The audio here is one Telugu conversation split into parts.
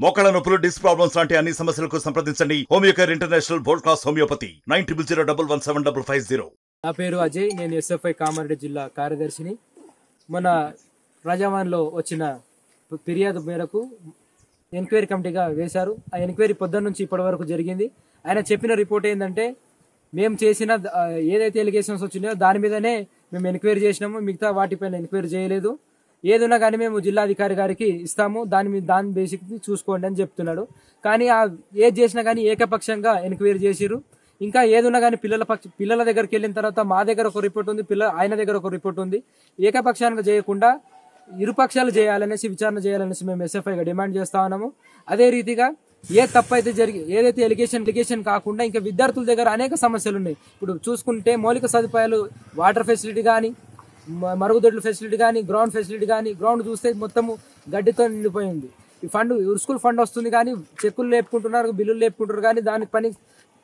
మోకాళ్ళ నొప్పులు, డిస్క్ ప్రాబ్లమ్స్ లాంటి అన్ని సమస్యలకు సంప్రదించండి Homeocare international world class homeopathy 9001175550. నా పేరు అజయ్. నేను ఎస్ఎఫ్ఐ కామారెడ్డి జిల్లా కార్యదర్శిని. మన ప్రజావాణిలో వచ్చిన ఫిర్యాదు మేరకు ఎంక్వైరీ కమిటీగా వేశారు. ఆ ఎంక్వైరీ పొద్దున్న నుంచి ఇప్పటి వరకు జరిగింది. ఆయన చెప్పిన రిపోర్ట్ ఏంటంటే, మేము చేసిన ఏదైతే ఎలిగేషన్స్ వచ్చినాయో దాని మీదనే మేము ఎంక్వైరీ చేసినాము, మిగతా వాటిపైన ఎంక్వైరీ చేయలేదు. ఏదున్నా కానీ మేము జిల్లాధికారి గారికి ఇస్తాము, దాని బేసిక్ చూసుకోండి అని చెప్తున్నాడు. కానీ ఏది చేసినా కానీ ఏకపక్షంగా ఎంక్వైరీ చేసిరు. ఇంకా ఏదున్నా కానీ పిల్లల దగ్గరికి వెళ్ళిన తర్వాత మా దగ్గర ఒక రిపోర్ట్ ఉంది, ఆయన దగ్గర ఒక రిపోర్ట్ ఉంది. ఏకపక్షానికి చేయకుండా ఇరుపక్షాలు చేయాలనేసి, విచారణ చేయాలనేసి మేము ఎస్ఎఫ్ఐగా డిమాండ్ చేస్తా ఉన్నాము. అదే రీతిగా తప్పు అయితే ఏదైతే ఎలిగేషన్ కాకుండా ఇంకా విద్యార్థుల దగ్గర అనేక సమస్యలు ఉన్నాయి. ఇప్పుడు చూసుకుంటే మౌలిక సదుపాయాలు, వాటర్ ఫెసిలిటీ కానీ, మరుగుదొడ్ల ఫెసిలిటీ కానీ, గ్రౌండ్ ఫెసిలిటీ కానీ, గ్రౌండ్ చూస్తే మొత్తము గడ్డితో నిండిపోయింది. ఈ స్కూల్ ఫండ్ వస్తుంది కానీ చెక్కులు లేపుకుంటున్నారు, బిల్లులు లేపుకుంటున్నారు, కానీ దానికి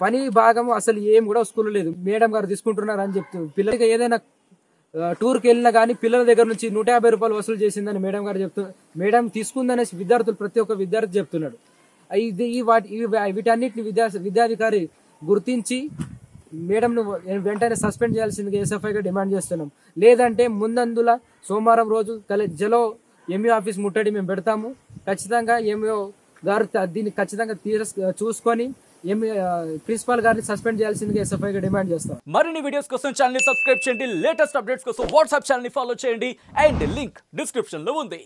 పని భాగం అసలు ఏం కూడా స్కూల్లో లేదు. మేడం గారు తీసుకుంటున్నారు అని చెప్తూ, పిల్లలకి ఏదైనా టూర్కి వెళ్ళినా కానీ పిల్లల దగ్గర నుంచి 150 రూపాయలు వసూలు చేసిందని మేడం గారు చెప్తున్నారు. మేడం తీసుకుందనేసి విద్యార్థులు, ప్రతి ఒక్క విద్యార్థి చెప్తున్నాడు. వీటన్నిటిని విద్యాధికారి గుర్తించి మేడంను వెంటనే సస్పెండ్ చేయాల్సిందిగా ఎస్ఎఫ్ఐగా డిమాండ్ చేస్తున్నాం. లేదంటే ముందందుల సోమవారం రోజు జలో ఎంఈఓ ఆఫీస్ ముట్టడి మేము పెడతాము. ఖచ్చితంగా ఎంఈఓ గారు దీన్ని ఖచ్చితంగా చూసుకొని ప్రిన్సిపాల్ గారిని సస్పెండ్ చేయాల్సిందిగా ఎస్ఎఫ్ఐగా డిమాండ్ చేస్తాం. మరిన్ని వీడియోస్ కోసం ఛానల్ ని సబ్స్క్రైబ్ చేయండి, లేటెస్ట్ అప్డేట్స్ కోసం వాట్సాప్ ఛానల్ ని ఫాలో చేయండి, అండ్ లింక్ డిస్క్రిప్షన్ లో ఉంది.